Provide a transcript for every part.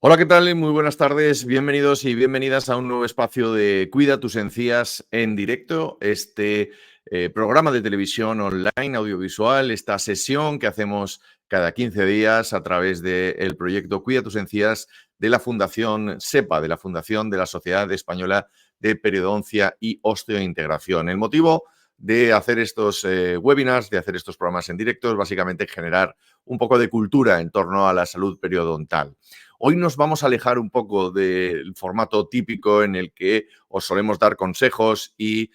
Hola, ¿qué tal? Muy buenas tardes. Bienvenidos y bienvenidas a un nuevo espacio de Cuida tus encías en directo. Programa de televisión online, audiovisual, esta sesión que hacemos cada 15 días a través del proyecto Cuida tus encías de la Fundación SEPA, de la Fundación de la Sociedad Española de Periodoncia y Osteointegración. El motivo de hacer estos webinars, de hacer estos programas en directo, es básicamente generar un poco de cultura en torno a la salud periodontal. Hoy nos vamos a alejar un poco del formato típico en el que os solemos dar consejos y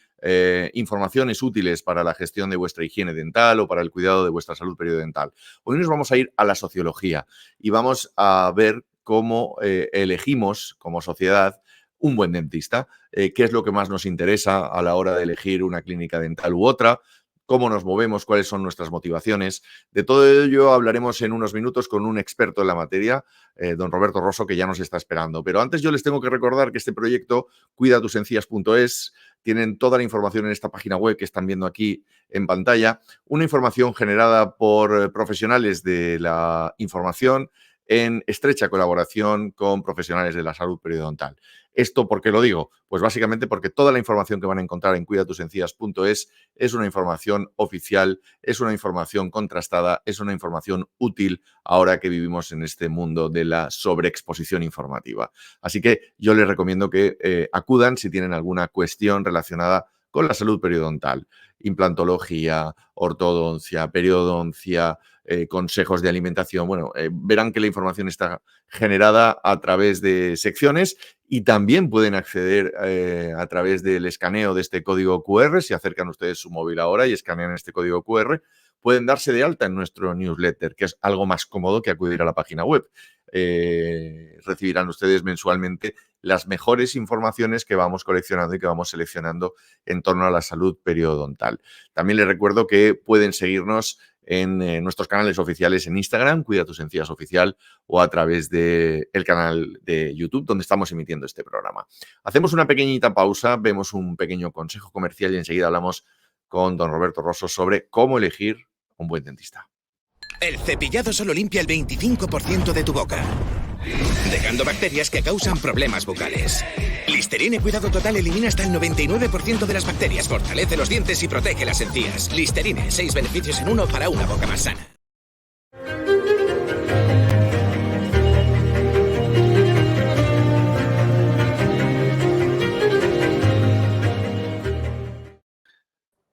informaciones útiles para la gestión de vuestra higiene dental o para el cuidado de vuestra salud periodontal. Hoy nos vamos a ir a la sociología y vamos a ver cómo elegimos como sociedad un buen dentista, qué es lo que más nos interesa a la hora de elegir una clínica dental u otra, cómo nos movemos, cuáles son nuestras motivaciones. De todo ello hablaremos en unos minutos con un experto en la materia, don Roberto Rosso, que ya nos está esperando. Pero antes yo les tengo que recordar que este proyecto, cuidatusencías.es, tienen toda la información en esta página web que están viendo aquí en pantalla, una información generada por profesionales de la información en estrecha colaboración con profesionales de la salud periodontal. ¿Esto por qué lo digo? Pues básicamente porque toda la información que van a encontrar en cuidatusencías.es es una información oficial, es una información contrastada, es una información útil ahora que vivimos en este mundo de la sobreexposición informativa. Así que yo les recomiendo que acudan si tienen alguna cuestión relacionada con la salud periodontal, implantología, ortodoncia, periodoncia, consejos de alimentación. Bueno, verán que la información está generada a través de secciones y también pueden acceder a través del escaneo de este código QR. Si acercan ustedes su móvil ahora y escanean este código QR, pueden darse de alta en nuestro newsletter, que es algo más cómodo que acudir a la página web. Recibirán ustedes mensualmente las mejores informaciones que vamos coleccionando y que vamos seleccionando en torno a la salud periodontal. También les recuerdo que pueden seguirnos en nuestros canales oficiales en Instagram, Cuida tus encías oficial, o a través del canal de YouTube donde estamos emitiendo este programa. Hacemos una pequeñita pausa, vemos un pequeño consejo comercial y enseguida hablamos con don Roberto Rosso sobre cómo elegir un buen dentista. El cepillado solo limpia el 25% de tu boca, dejando bacterias que causan problemas bucales. Listerine Cuidado Total elimina hasta el 99% de las bacterias, fortalece los dientes y protege las encías. Listerine, 6 beneficios en uno para una boca más sana.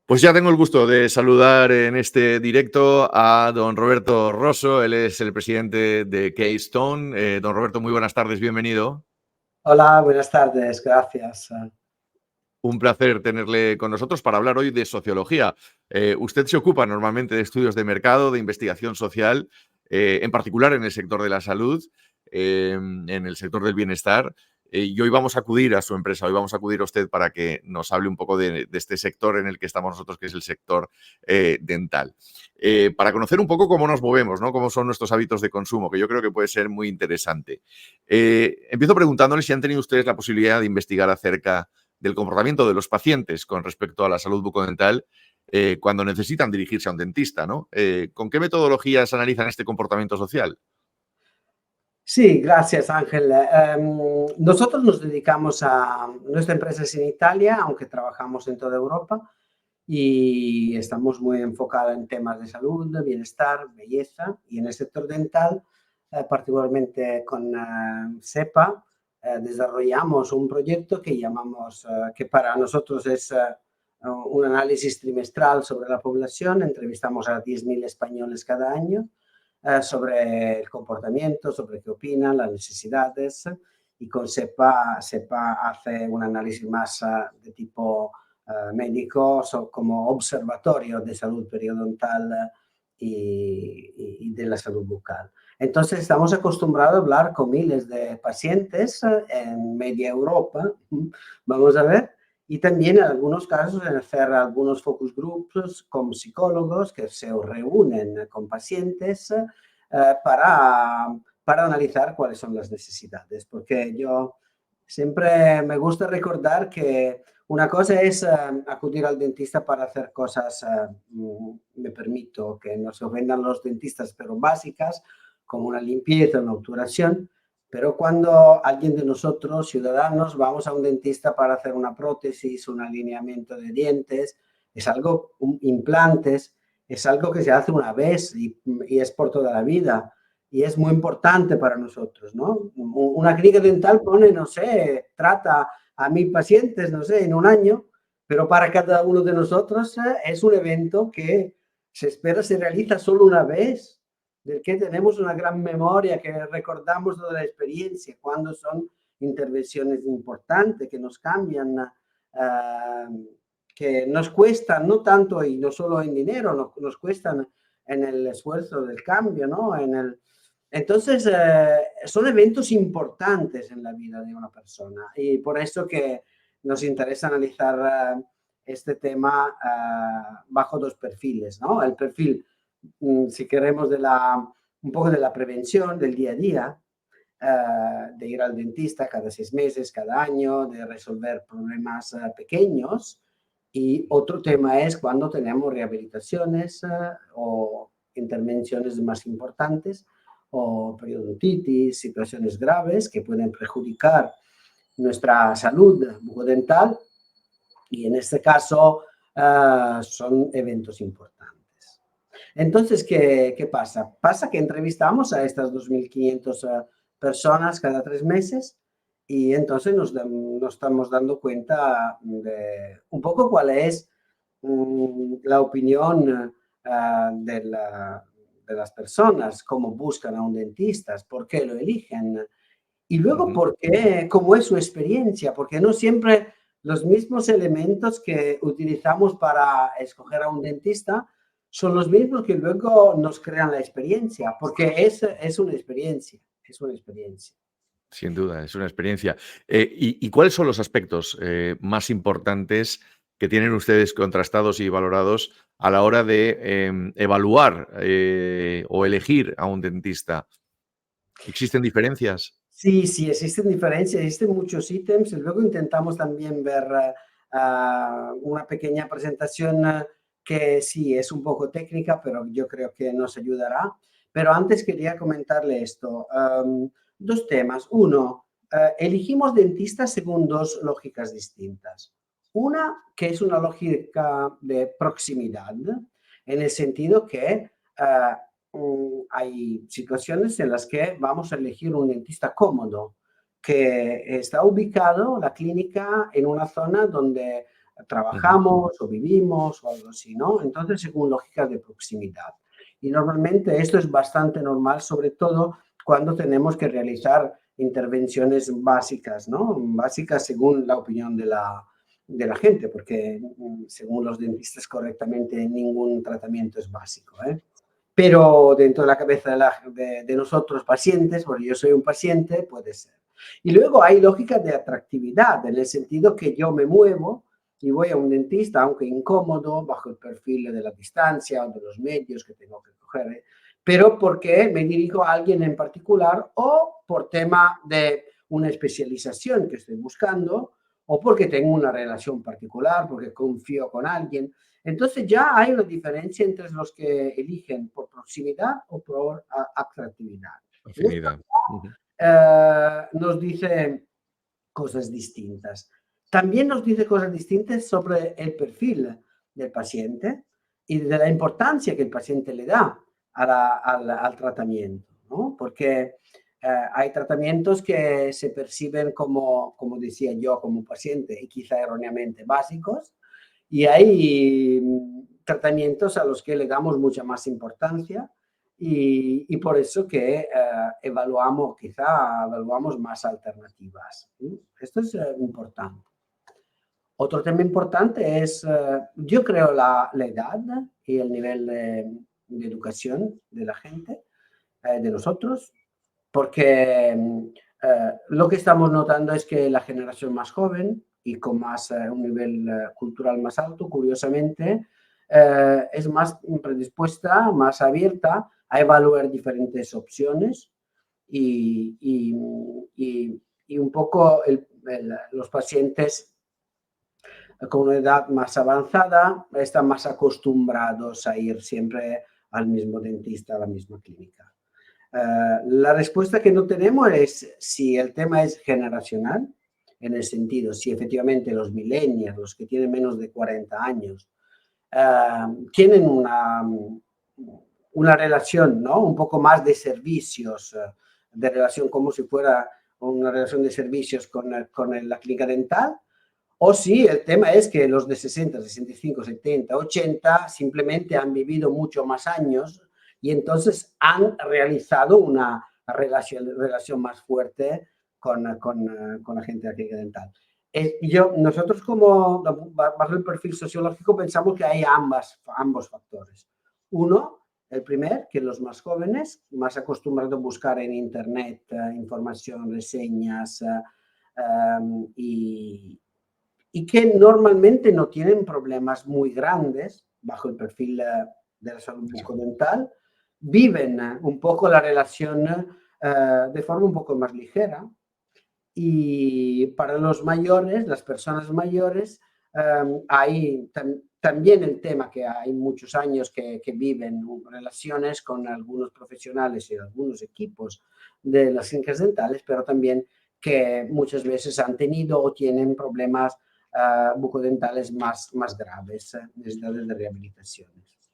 Pues ya tengo el gusto de saludar en este directo a don Roberto Rosso. Él es el presidente de Keystone. Don Roberto, muy buenas tardes, bienvenido. Hola, buenas tardes, gracias. Un placer tenerle con nosotros para hablar hoy de sociología. Usted se ocupa normalmente de estudios de mercado, de investigación social, en particular en el sector de la salud, en el sector del bienestar. Y hoy vamos a acudir a su empresa, hoy vamos a acudir a usted para que nos hable un poco de este sector en el que estamos nosotros, que es el sector dental. Para conocer un poco cómo nos movemos, ¿no? Cómo son nuestros hábitos de consumo, que yo creo que puede ser muy interesante. Empiezo preguntándoles si han tenido ustedes la posibilidad de investigar acerca del comportamiento de los pacientes con respecto a la salud bucodental cuando necesitan dirigirse a un dentista, ¿no? ¿Con qué metodologías analizan este comportamiento social? Sí, gracias Ángel. Nosotros nos dedicamos nuestra empresa es en Italia, aunque trabajamos en toda Europa y estamos muy enfocados en temas de salud, bienestar, belleza y en el sector dental, particularmente con SEPA, desarrollamos un proyecto que llamamos, que para nosotros es un análisis trimestral sobre la población. Entrevistamos a 10.000 españoles cada año sobre el comportamiento, sobre qué opinan, las necesidades, y con SEPA hace un análisis más de tipo médico, como observatorio de salud periodontal y de la salud bucal. Entonces estamos acostumbrados a hablar con miles de pacientes en media Europa, vamos a ver, y también en algunos casos en hacer algunos focus groups con psicólogos que se reúnen con pacientes para analizar cuáles son las necesidades. Porque yo siempre me gusta recordar que una cosa es acudir al dentista para hacer cosas, me permito que no se ofendan los dentistas, pero básicas, como una limpieza, una obturación. Pero cuando alguien de nosotros, ciudadanos, vamos a un dentista para hacer una prótesis, un alineamiento de dientes, es algo, implantes, es algo que se hace una vez y es por toda la vida. Y es muy importante para nosotros, ¿no? Una clínica dental pone, no sé, trata a 1000 pacientes, no sé, en un año, pero para cada uno de nosotros es un evento que se espera se realiza solo una vez, del que tenemos una gran memoria, que recordamos toda la experiencia, cuando son intervenciones importantes que nos cambian, que nos cuestan, no tanto y no solo en dinero, nos cuestan en el esfuerzo del cambio, ¿no? Entonces, son eventos importantes en la vida de una persona y por eso que nos interesa analizar este tema bajo dos perfiles, ¿no? El perfil, si queremos, un poco de la prevención del día a día, de ir al dentista cada 6 meses, cada año, de resolver problemas pequeños. Y otro tema es cuando tenemos rehabilitaciones o intervenciones más importantes o periodontitis, situaciones graves que pueden perjudicar nuestra salud bucodental y en este caso son eventos importantes. Entonces, ¿qué pasa? Pasa que entrevistamos a estas 2.500 personas cada 3 meses y entonces nos estamos dando cuenta de un poco cuál es la opinión de las personas, cómo buscan a un dentista, por qué lo eligen y luego por qué, cómo es su experiencia, porque no siempre los mismos elementos que utilizamos para escoger a un dentista son los mismos que luego nos crean la experiencia, porque es una experiencia, es una experiencia. Sin duda, es una experiencia. ¿Y cuáles son los aspectos más importantes que tienen ustedes contrastados y valorados a la hora de evaluar o elegir a un dentista? ¿Existen diferencias? Sí, sí, existen diferencias, existen muchos ítems y luego intentamos también ver una pequeña presentación que sí es un poco técnica, pero yo creo que nos ayudará. Pero antes quería comentarle esto. Dos temas. Uno, elegimos dentistas según dos lógicas distintas. Una que es una lógica de proximidad, en el sentido que hay situaciones en las que vamos a elegir un dentista cómodo, que está ubicado la clínica en una zona donde trabajamos o vivimos o algo así, ¿no? Entonces, según lógica de proximidad. Y normalmente esto es bastante normal, sobre todo cuando tenemos que realizar intervenciones básicas, ¿no? Básicas según la opinión de la gente, porque según los dentistas correctamente ningún tratamiento es básico, ¿eh? Pero dentro de la cabeza de nosotros pacientes, porque yo soy un paciente, puede ser. Y luego hay lógica de atractividad, en el sentido que yo me muevo y voy a un dentista, aunque incómodo, bajo el perfil de la distancia o de los medios que tengo que coger, pero porque me dirijo a alguien en particular o por tema de una especialización que estoy buscando o porque tengo una relación particular, porque confío con alguien. Entonces ya hay una diferencia entre los que eligen por proximidad o por atractividad. Y esto Afinidad. nos dice cosas distintas. También nos dice cosas distintas sobre el perfil del paciente y de la importancia que el paciente le da al tratamiento, ¿no? Porque hay tratamientos que se perciben como decía yo, como paciente, y quizá erróneamente básicos, y hay tratamientos a los que le damos mucha más importancia y por eso que quizá evaluamos más alternativas. Esto es importante. Otro tema importante es, yo creo, la edad y el nivel de educación de la gente, de nosotros, porque lo que estamos notando es que la generación más joven y con un nivel cultural más alto, curiosamente, es más predispuesta, más abierta a evaluar diferentes opciones y un poco los pacientes con una edad más avanzada están más acostumbrados a ir siempre al mismo dentista, a la misma clínica. La respuesta que no tenemos es si el tema es generacional, en el sentido, si efectivamente los millennials, los que tienen menos de 40 años, tienen una relación, ¿no? Un poco más de servicios, de relación como si fuera una relación de servicios con la clínica dental, o si el tema es que los de 60, 65, 70, 80 simplemente han vivido mucho más años y entonces han realizado una relación más fuerte con la gente de la clínica dental. Nosotros como bajo el perfil sociológico pensamos que hay ambos factores. Uno, el primer, que los más jóvenes, más acostumbrados a buscar en internet información, reseñas y que normalmente no tienen problemas muy grandes bajo el perfil de la salud bucodental, viven un poco la relación de forma un poco más ligera. Y para los mayores, las personas mayores, hay también el tema que hay muchos años que viven relaciones con algunos profesionales y algunos equipos de las clínicas dentales, pero también que muchas veces han tenido o tienen problemas bucodentales más graves, necesidades de rehabilitaciones.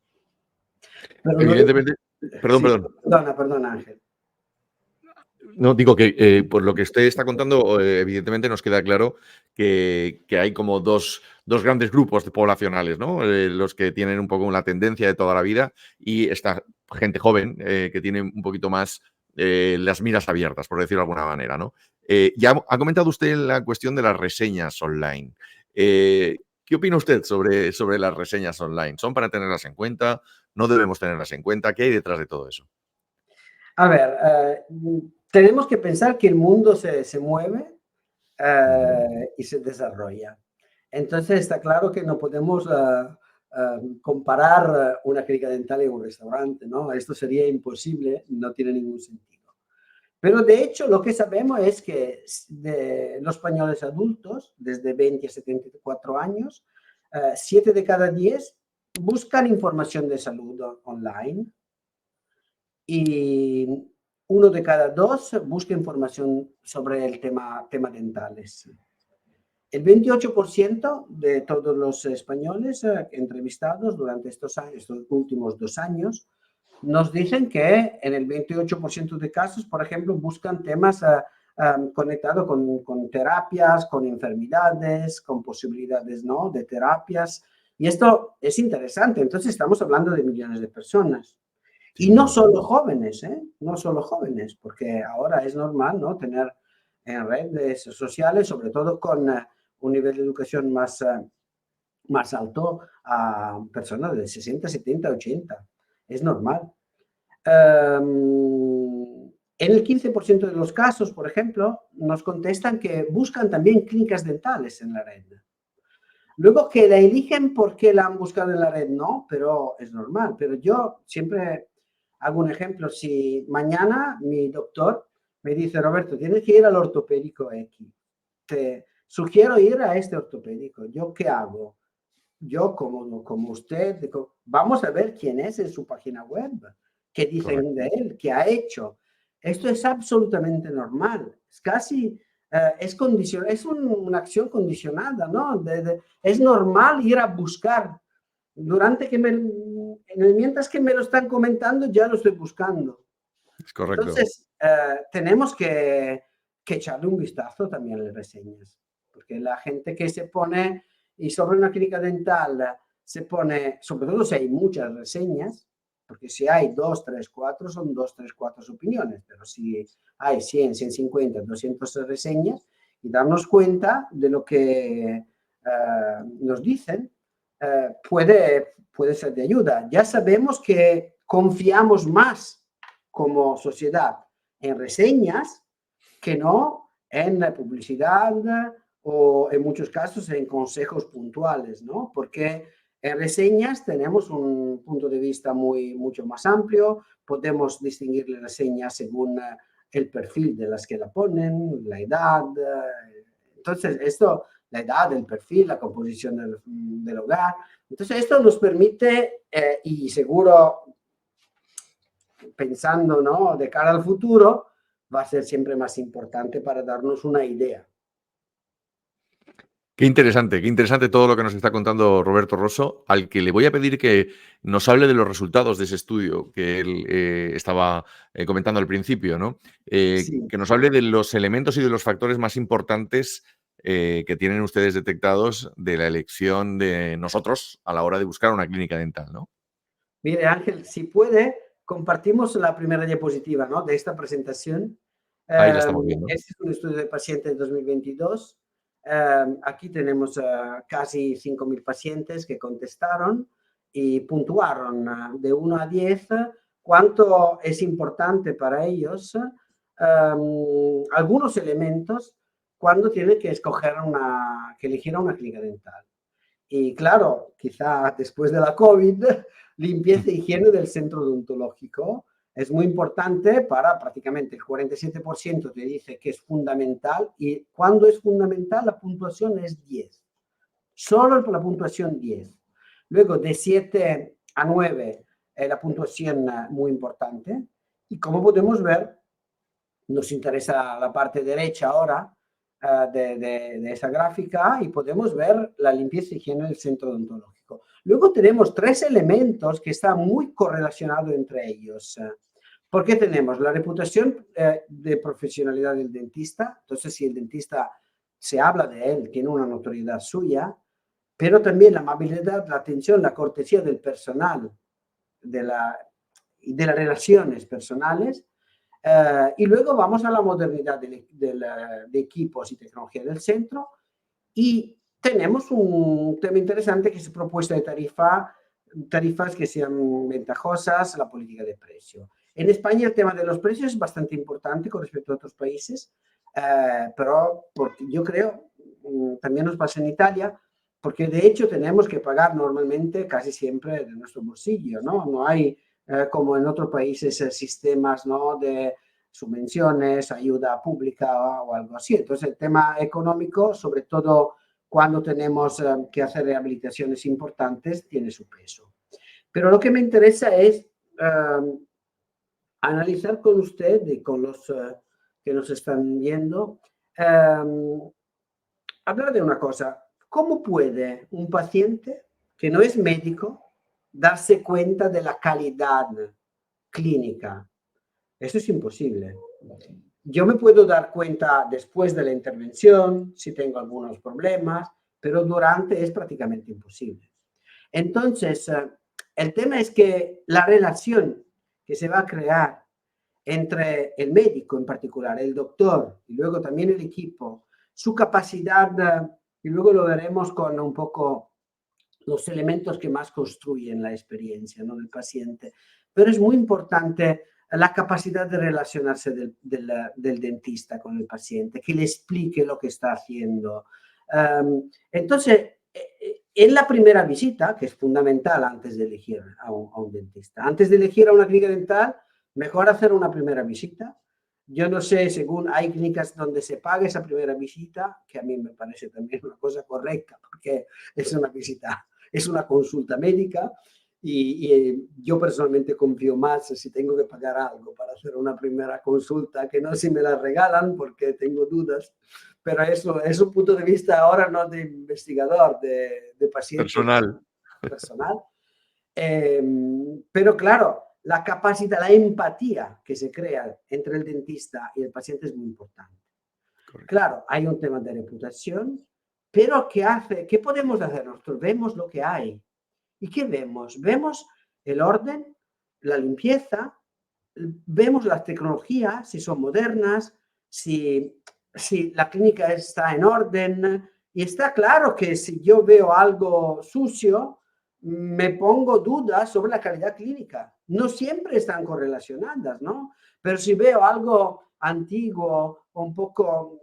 Pero Evidentemente, perdón. Perdona, Ángel. No, digo que por lo que usted está contando, evidentemente nos queda claro que hay como dos grandes grupos poblacionales, ¿no? Los que tienen un poco la tendencia de toda la vida y esta gente joven que tiene un poquito más las miras abiertas, por decirlo de alguna manera, ¿no? Ya ha comentado usted la cuestión de las reseñas online. ¿Qué opina usted sobre las reseñas online? ¿Son para tenerlas en cuenta? ¿No debemos tenerlas en cuenta? ¿Qué hay detrás de todo eso? A ver, tenemos que pensar que el mundo se mueve y se desarrolla. Entonces está claro que no podemos comparar una clínica dental y un restaurante, ¿no? Esto sería imposible, no tiene ningún sentido. Pero de hecho lo que sabemos es que de los españoles adultos, desde 20 a 74 años, 7 de cada 10 buscan información de salud online. Y 1 de cada 2 busca información sobre el tema dentales. El 28% de todos los españoles entrevistados durante estos últimos 2 años nos dicen que en el 28% de casos, por ejemplo, buscan temas conectados con terapias, con enfermedades, con posibilidades, ¿no?, de terapias. Y esto es interesante. Entonces estamos hablando de millones de personas. Y no solo jóvenes, no solo jóvenes, porque ahora es normal, ¿no?, tener en redes sociales, sobre todo con un nivel de educación más alto, a personas de 60, 70, 80. Es normal. En el 15% de los casos, por ejemplo, nos contestan que buscan también clínicas dentales en la red. Luego que la eligen porque la han buscado en la red, no, pero es normal. Pero yo siempre hago un ejemplo. Si mañana mi doctor me dice, Roberto, tienes que ir al ortopédico X, te sugiero ir a este ortopédico, ¿yo qué hago? Yo, como usted, vamos a ver quién es en su página web, qué dicen de él, qué ha hecho. Esto es absolutamente normal. Es casi, es una acción condicionada, ¿no? Es normal ir a buscar. Mientras que me lo están comentando, ya lo estoy buscando. Es correcto. Entonces, tenemos que echarle un vistazo también a las reseñas, porque la gente que se pone, y sobre una clínica dental se pone, sobre todo si hay muchas reseñas, porque si hay 2, 3, 4, son 2, 3, 4 opiniones, pero si hay 100, 150, 200 reseñas, y darnos cuenta de lo que nos dicen, puede ser de ayuda. Ya sabemos que confiamos más como sociedad en reseñas que no en la publicidad o en muchos casos en consejos puntuales, ¿no? Porque en reseñas tenemos un punto de vista mucho más amplio, podemos distinguir las reseñas según el perfil de las que la ponen, la edad. Entonces, la edad, el perfil, la composición del hogar. Entonces, esto nos permite, y seguro pensando, ¿no?, de cara al futuro, va a ser siempre más importante para darnos una idea. Qué interesante todo lo que nos está contando Roberto Rosso, al que le voy a pedir que nos hable de los resultados de ese estudio que él estaba comentando al principio, ¿no? Sí. Que nos hable de los elementos y de los factores más importantes que tienen ustedes detectados de la elección de nosotros a la hora de buscar una clínica dental, ¿no? Mire, Ángel, si puede, compartimos la primera diapositiva, ¿no?, de esta presentación. Ahí la estamos viendo. Este es un estudio de pacientes de 2022. Aquí tenemos casi 5.000 pacientes que contestaron y puntuaron de 1 a 10 cuánto es importante para ellos algunos elementos cuando tienen que elegir una clínica dental. Y claro, quizá después de la COVID, limpieza e higiene del centro odontológico es muy importante para prácticamente el 47% te dice que es fundamental, y cuando es fundamental la puntuación es 10. Solo la puntuación 10. Luego de 7 a 9 la puntuación muy importante. Y como podemos ver, nos interesa la parte derecha ahora de esa gráfica, y podemos ver la limpieza y higiene del centro odontológico. Luego tenemos 3 elementos que están muy correlacionados entre ellos. Porque tenemos la reputación de profesionalidad del dentista. Entonces, si el dentista se habla de él, tiene una notoriedad suya, pero también la amabilidad, la atención, la cortesía del personal y de las relaciones personales. Y luego vamos a la modernidad de equipos y tecnología del centro, y tenemos un tema interesante que es propuesta de tarifas que sean ventajosas, la política de precio. En España el tema de los precios es bastante importante con respecto a otros países, pero porque yo creo, también nos pasa en Italia, porque de hecho tenemos que pagar normalmente casi siempre de nuestro bolsillo, ¿no? No hay como en otros países sistemas, ¿no?, de subvenciones, ayuda pública o algo así. Entonces el tema económico, sobre todo cuando tenemos que hacer rehabilitaciones importantes, tiene su peso. Pero lo que me interesa es analizar con usted y con los que nos están viendo, hablar de una cosa. ¿Cómo puede un paciente que no es médico darse cuenta de la calidad clínica? Eso es imposible. Yo me puedo dar cuenta después de la intervención, si tengo algunos problemas, pero durante es prácticamente imposible. Entonces, el tema es que la relación que se va a crear entre el médico en particular, el doctor, y luego también el equipo, su capacidad, y luego lo veremos con un poco los elementos que más construyen la experiencia, ¿no?, del paciente. Pero es muy importante la capacidad de relacionarse del dentista con el paciente, que le explique lo que está haciendo. Entonces, en la primera visita, que es fundamental antes de elegir a un dentista, antes de elegir a una clínica dental, mejor hacer una primera visita. Yo no sé, según hay clínicas donde se paga esa primera visita, que a mí me parece también una cosa correcta, porque es una visita, es una consulta médica, y yo personalmente confío más si tengo que pagar algo para hacer una primera consulta que no si me la regalan, porque tengo dudas. Pero eso es un punto de vista ahora no de investigador, de paciente. Personal. Pero claro, la capacidad, la empatía que se crea entre el dentista y el paciente es muy importante. Correcto. Claro, hay un tema de reputación, pero ¿qué podemos hacer nosotros? Vemos lo que hay. ¿Y qué vemos? Vemos el orden, la limpieza, vemos las tecnologías, si son modernas, si la clínica está en orden, y está claro que si yo veo algo sucio, me pongo dudas sobre la calidad clínica. No siempre están correlacionadas, ¿no? Pero si veo algo antiguo o un poco,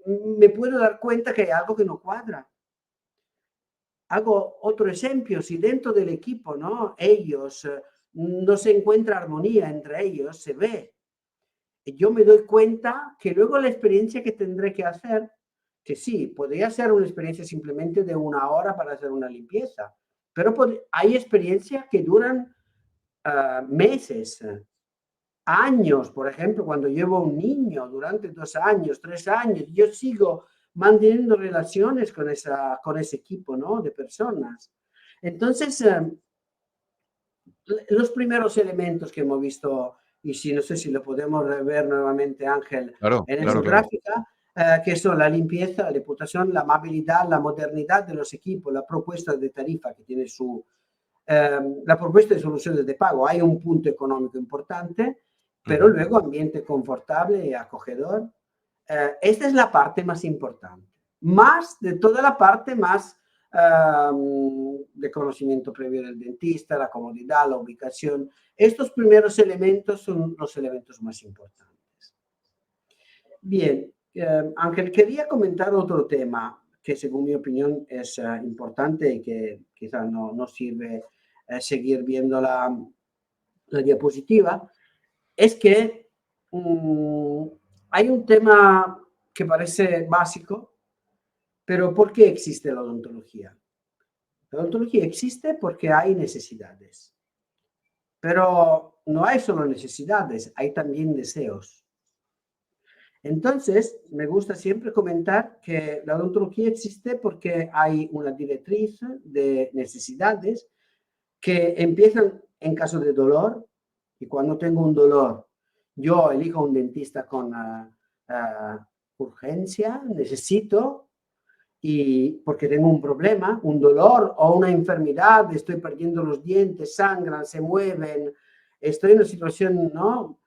me puedo dar cuenta que hay algo que no cuadra. Hago otro ejemplo, si dentro del equipo, ¿no?, ellos no se encuentra armonía entre ellos, se ve. Yo me doy cuenta que luego la experiencia que tendré que hacer, que sí, podría ser una experiencia simplemente de 1 hora para hacer una limpieza, pero hay experiencias que duran meses, años. Por ejemplo, cuando llevo un niño durante 2 años, 3 años, yo sigo manteniendo relaciones con ese equipo, ¿no?, de personas. Entonces, los primeros elementos que hemos visto, y si no sé si lo podemos ver nuevamente, Ángel, Claro, en esa claro, claro. gráfica, que son la limpieza, la reputación, la amabilidad, la modernidad de los equipos, la propuesta de tarifa que tiene la propuesta de soluciones de pago. Hay un punto económico importante, pero luego ambiente confortable y acogedor. Esta es la parte más importante, más de toda la parte más de conocimiento previo del dentista, la comodidad, la ubicación. Estos primeros elementos son los elementos más importantes. Bien, Ángel, quería comentar otro tema que según mi opinión es importante y que quizá no sirve seguir viendo la diapositiva, es que hay un tema que parece básico, pero ¿por qué existe la odontología? La odontología existe porque hay necesidades, pero no hay solo necesidades, hay también deseos. Entonces, me gusta siempre comentar que la odontología existe porque hay una directriz de necesidades que empiezan en caso de dolor, y cuando tengo un dolor, yo elijo un dentista con urgencia, necesito, y porque tengo un problema, un dolor o una enfermedad, estoy perdiendo los dientes, sangran, se mueven, estoy en una situación, ¿no?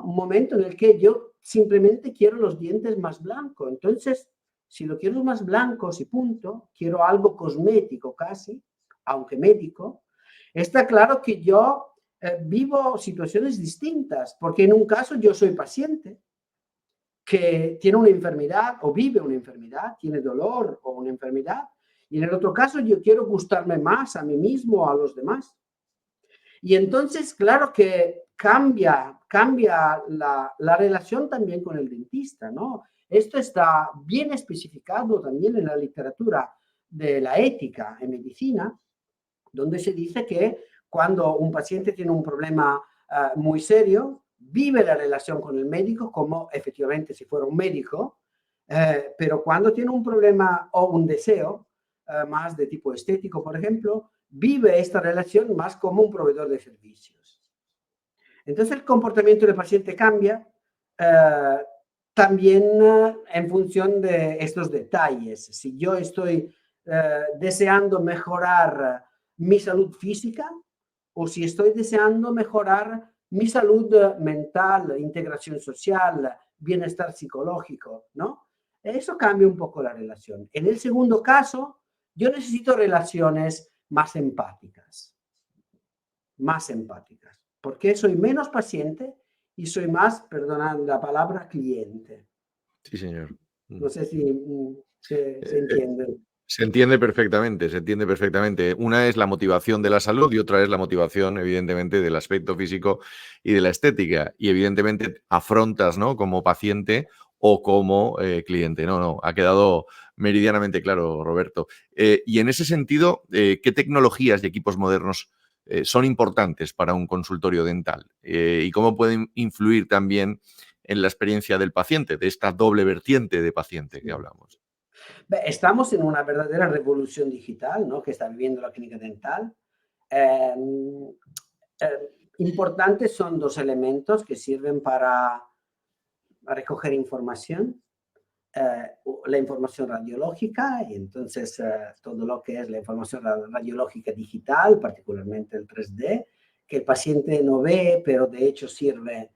Un momento en el que yo simplemente quiero los dientes más blancos. Entonces, si lo quiero más blancos y punto, quiero algo cosmético casi, aunque médico, está claro que yo vivo situaciones distintas, porque en un caso yo soy paciente que tiene una enfermedad o vive una enfermedad, tiene dolor o una enfermedad, y en el otro caso yo quiero gustarme más a mí mismo o a los demás. Y entonces, claro que cambia la relación también con el dentista, ¿no? Esto está bien especificado también en la literatura de la ética en medicina, donde se dice que cuando un paciente tiene un problema muy serio, vive la relación con el médico como efectivamente si fuera un médico, pero cuando tiene un problema o un deseo más de tipo estético, por ejemplo, vive esta relación más como un proveedor de servicios. Entonces el comportamiento del paciente cambia también en función de estos detalles. Si yo estoy deseando mejorar mi salud física o si estoy deseando mejorar mi salud mental, integración social, bienestar psicológico, ¿no? Eso cambia un poco la relación. En el segundo caso, yo necesito relaciones más empáticas, porque soy menos paciente y soy más, perdonad la palabra, cliente. Sí, señor. No sé si se entiende. Se entiende perfectamente, se entiende perfectamente. Una es la motivación de la salud y otra es la motivación, evidentemente, del aspecto físico y de la estética. Y evidentemente afrontas, ¿no?, como paciente o como cliente. No, ha quedado meridianamente claro, Roberto. Y en ese sentido, ¿qué tecnologías y equipos modernos son importantes para un consultorio dental? ¿Y cómo pueden influir también en la experiencia del paciente, de esta doble vertiente de paciente que hablamos? Estamos en una verdadera revolución digital, ¿no?, que está viviendo la clínica dental. Importantes son 2 elementos que sirven para recoger información. La información radiológica, y entonces todo lo que es la información radiológica digital, particularmente el 3D, que el paciente no ve, pero de hecho sirve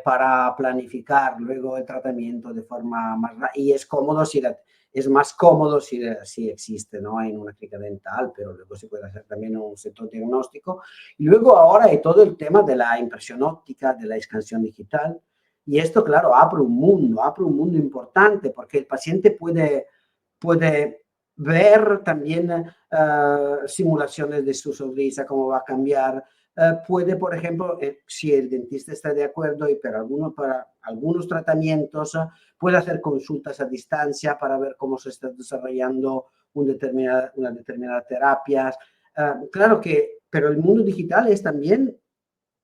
para planificar luego el tratamiento de forma más rápida, y es más cómodo si existe, ¿no?, en una clínica dental, pero luego se puede hacer también un sector diagnóstico. Y luego ahora hay todo el tema de la impresión óptica, de la escansión digital. Y esto, claro, abre un mundo importante, porque el paciente puede ver también simulaciones de su sonrisa, cómo va a cambiar. Puede, por ejemplo, si el dentista está de acuerdo y para algunos tratamientos, puede hacer consultas a distancia para ver cómo se está desarrollando una determinada terapia. Claro que, pero el mundo digital es también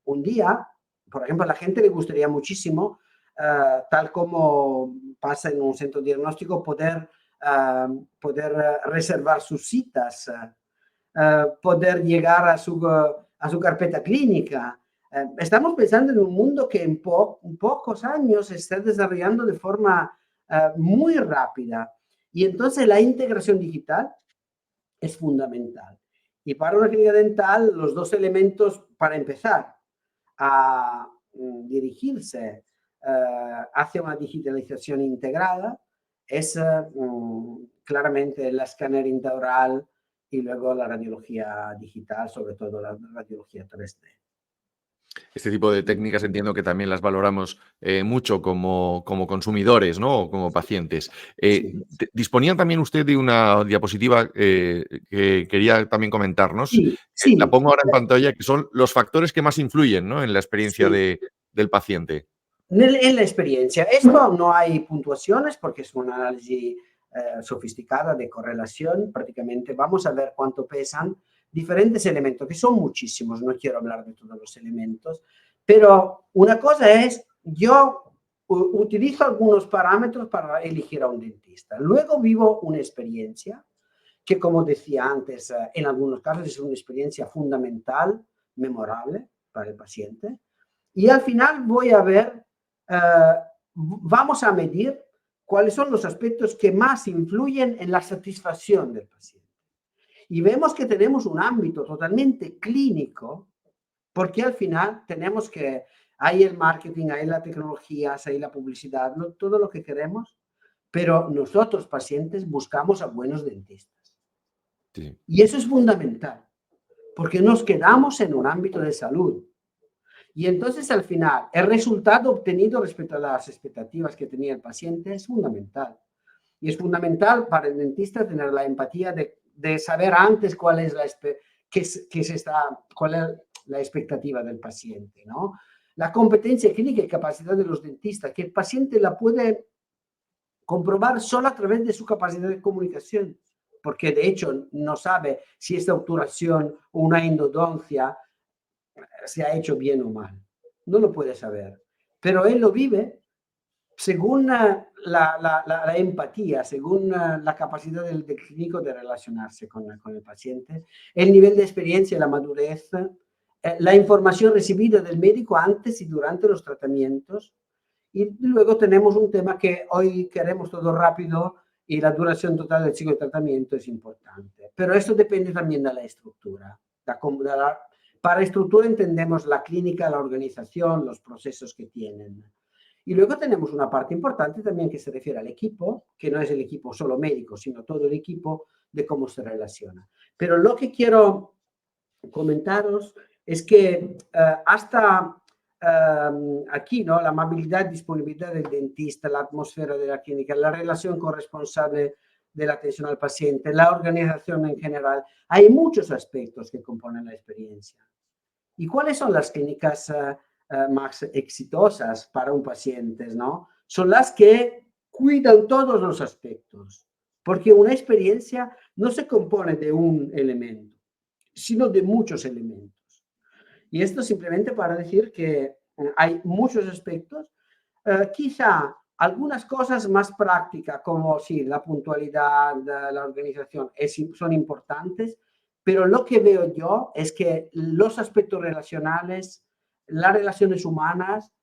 un día, por ejemplo, a la gente le gustaría muchísimo, tal como pasa en un centro diagnóstico, poder reservar sus citas, poder llegar a su carpeta clínica. Estamos pensando en un mundo que en pocos años se está desarrollando de forma muy rápida. Y entonces la integración digital es fundamental. Y para una clínica dental, los dos elementos para empezar a dirigirse hacia una digitalización integrada es claramente el escáner intraoral y luego la radiología digital, sobre todo la radiología 3D. Este tipo de técnicas entiendo que también las valoramos mucho como consumidores, ¿no? O como pacientes. Sí, Disponía también usted de una diapositiva que quería también comentarnos. sí, La sí, pongo ahora en pantalla, que son los factores que más influyen, ¿no? En la experiencia sí. del paciente. En la experiencia. Esto no hay puntuaciones porque es un análisis sofisticada de correlación. Prácticamente vamos a ver cuánto pesan diferentes elementos, que son muchísimos. No quiero hablar de todos los elementos, pero una cosa es, yo utilizo algunos parámetros para elegir a un dentista. Luego vivo una experiencia que, como decía antes, en algunos casos es una experiencia fundamental, memorable para el paciente. Y al final voy a ver, vamos a medir cuáles son los aspectos que más influyen en la satisfacción del paciente. Y vemos que tenemos un ámbito totalmente clínico, porque al final tenemos que, hay el marketing, hay la tecnología, hay la publicidad, ¿no? Todo lo que queremos, pero nosotros pacientes buscamos a buenos dentistas. Sí. Y eso es fundamental, porque nos quedamos en un ámbito de salud. Y entonces al final, el resultado obtenido respecto a las expectativas que tenía el paciente es fundamental. Y es fundamental para el dentista tener la empatía de saber antes cuál es cuál es la expectativa del paciente, ¿no? La competencia clínica y capacidad de los dentistas, que el paciente la puede comprobar solo a través de su capacidad de comunicación, porque de hecho no sabe si esta obturación o una endodoncia se ha hecho bien o mal. No lo puede saber, pero él lo vive según la empatía, según la capacidad del clínico de relacionarse con el paciente, el nivel de experiencia, la madurez, la información recibida del médico antes y durante los tratamientos. Y luego tenemos un tema que hoy queremos todo rápido y la duración total del ciclo de tratamiento es importante. Pero esto depende también de la estructura. Para estructura entendemos la clínica, la organización, los procesos que tienen. Y luego tenemos una parte importante también que se refiere al equipo, que no es el equipo solo médico, sino todo el equipo de cómo se relaciona. Pero lo que quiero comentaros es que hasta aquí, ¿no? La amabilidad, disponibilidad del dentista, la atmósfera de la clínica, la relación corresponsable de la atención al paciente, la organización en general. Hay muchos aspectos que componen la experiencia. ¿Y cuáles son las clínicas más exitosas para un paciente, ¿no? Son las que cuidan todos los aspectos, porque una experiencia no se compone de un elemento, sino de muchos elementos. Y esto simplemente para decir que hay muchos aspectos, quizá algunas cosas más prácticas, como sí, la puntualidad, la organización, son importantes, pero lo que veo yo es que los aspectos relacionales, las relaciones humanas,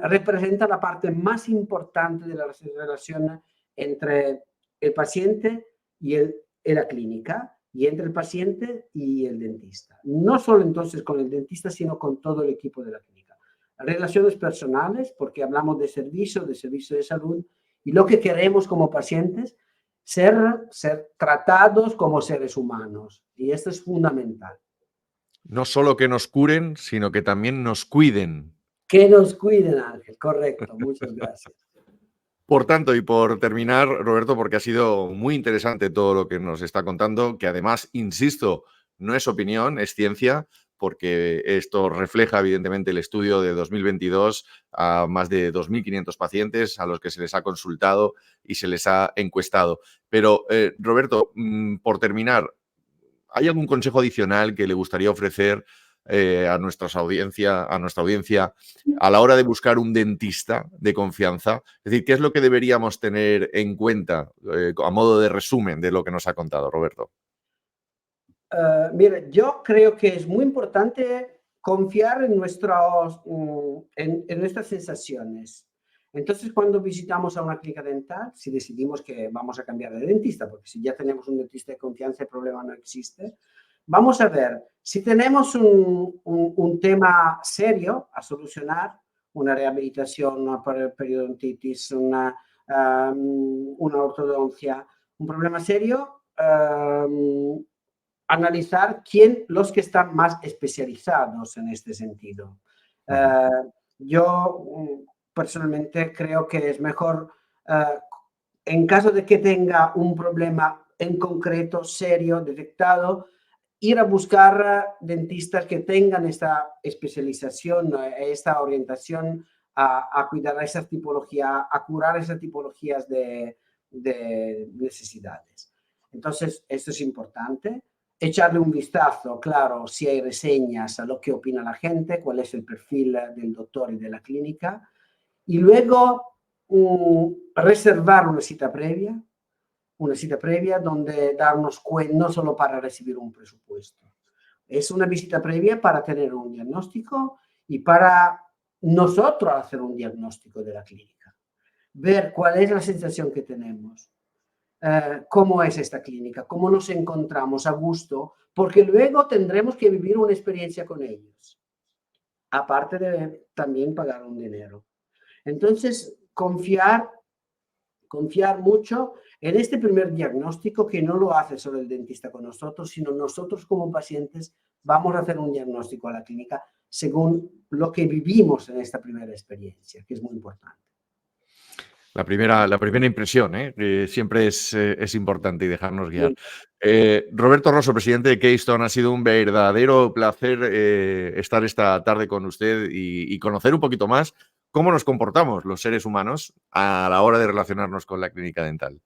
representan la parte más importante de la relación entre el paciente y la clínica, y entre el paciente y el dentista. No solo entonces con el dentista, sino con todo el equipo de la clínica. Relaciones personales, porque hablamos de servicio de salud, y lo que queremos como pacientes, ser tratados como seres humanos. Y esto es fundamental. No solo que nos curen, sino que también nos cuiden. Que nos cuiden, Ángel. Correcto. Muchas gracias. Por tanto, y por terminar, Roberto, porque ha sido muy interesante todo lo que nos está contando, que además, insisto, no es opinión, es ciencia, porque esto refleja evidentemente el estudio de 2022 a más de 2.500 pacientes a los que se les ha consultado y se les ha encuestado. Pero, Roberto, por terminar, ¿hay algún consejo adicional que le gustaría ofrecer a nuestra audiencia a la hora de buscar un dentista de confianza? Es decir, ¿qué es lo que deberíamos tener en cuenta a modo de resumen de lo que nos ha contado Roberto? Mira, yo creo que es muy importante confiar en nuestras sensaciones. Entonces, cuando visitamos a una clínica dental, si decidimos que vamos a cambiar de dentista, porque si ya tenemos un dentista de confianza, el problema no existe, vamos a ver si tenemos un tema serio a solucionar, una rehabilitación para periodontitis, una ortodoncia, un problema serio, analizar los que están más especializados en este sentido. Yo personalmente creo que es mejor, en caso de que tenga un problema en concreto, serio, detectado, ir a buscar dentistas que tengan esta especialización, esta orientación a cuidar a esas tipologías, a curar esas tipologías de necesidades. Entonces, esto es importante. Echarle un vistazo, claro, si hay reseñas, a lo que opina la gente, cuál es el perfil del doctor y de la clínica. Y luego reservar una cita previa donde darnos cuenta, no solo para recibir un presupuesto. Es una visita previa para tener un diagnóstico y para nosotros hacer un diagnóstico de la clínica. Ver cuál es la sensación que tenemos. Cómo es esta clínica, cómo nos encontramos a gusto, porque luego tendremos que vivir una experiencia con ellos, aparte de también pagar un dinero. Entonces, confiar mucho en este primer diagnóstico, que no lo hace solo el dentista con nosotros, sino nosotros como pacientes vamos a hacer un diagnóstico a la clínica según lo que vivimos en esta primera experiencia, que es muy importante. La primera impresión, que siempre es importante y dejarnos guiar. Roberto Rosso, presidente de Keystone, ha sido un verdadero placer estar esta tarde con usted y conocer un poquito más cómo nos comportamos los seres humanos a la hora de relacionarnos con la clínica dental.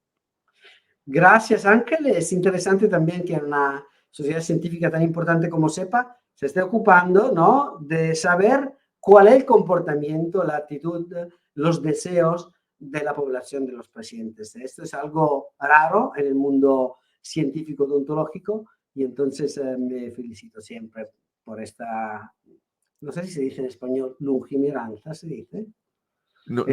Gracias, Ángel. Es interesante también que una sociedad científica tan importante como SEPA se esté ocupando, ¿no?, de saber cuál es el comportamiento, la actitud, los deseos de la población de los pacientes. Esto es algo raro en el mundo científico odontológico y entonces me felicito siempre por esta, no sé si se dice en español, longimiranza, ¿se dice? No,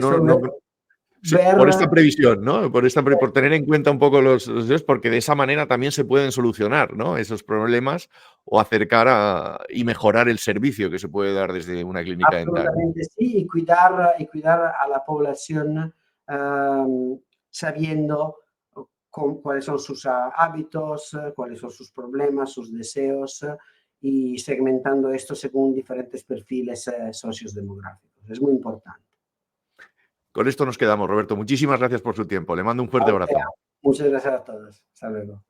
sí, ver, por esta previsión, ¿no? Por tener en cuenta un poco los deseos, porque de esa manera también se pueden solucionar, ¿no?, esos problemas o acercar y mejorar el servicio que se puede dar desde una clínica dental. Absolutamente sí, y cuidar a la población sabiendo cuáles son sus hábitos, cuáles son sus problemas, sus deseos y segmentando esto según diferentes perfiles sociodemográficos. Es muy importante. Con esto nos quedamos, Roberto. Muchísimas gracias por su tiempo. Le mando un fuerte abrazo. Muchas gracias a todos. Hasta luego.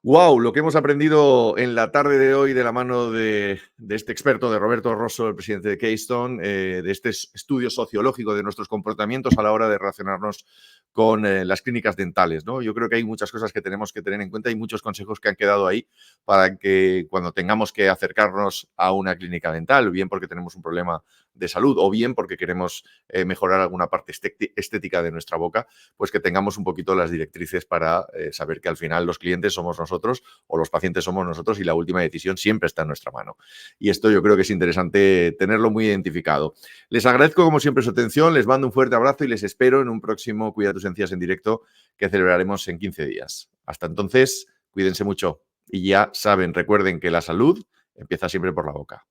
¡Wow! Lo que hemos aprendido en la tarde de hoy de la mano de este experto, de Roberto Rosso, el presidente de Keystone, de este estudio sociológico de nuestros comportamientos a la hora de relacionarnos con las clínicas dentales, ¿no? Yo creo que hay muchas cosas que tenemos que tener en cuenta y muchos consejos que han quedado ahí para que cuando tengamos que acercarnos a una clínica dental, bien porque tenemos un problema de salud o bien porque queremos mejorar alguna parte estética de nuestra boca, pues que tengamos un poquito las directrices para saber que al final los clientes somos nosotros o los pacientes somos nosotros y la última decisión siempre está en nuestra mano. Y esto yo creo que es interesante tenerlo muy identificado. Les agradezco como siempre su atención, les mando un fuerte abrazo y les espero en un próximo Cuida tus encías en directo que celebraremos en 15 días. Hasta entonces, cuídense mucho y ya saben, recuerden que la salud empieza siempre por la boca.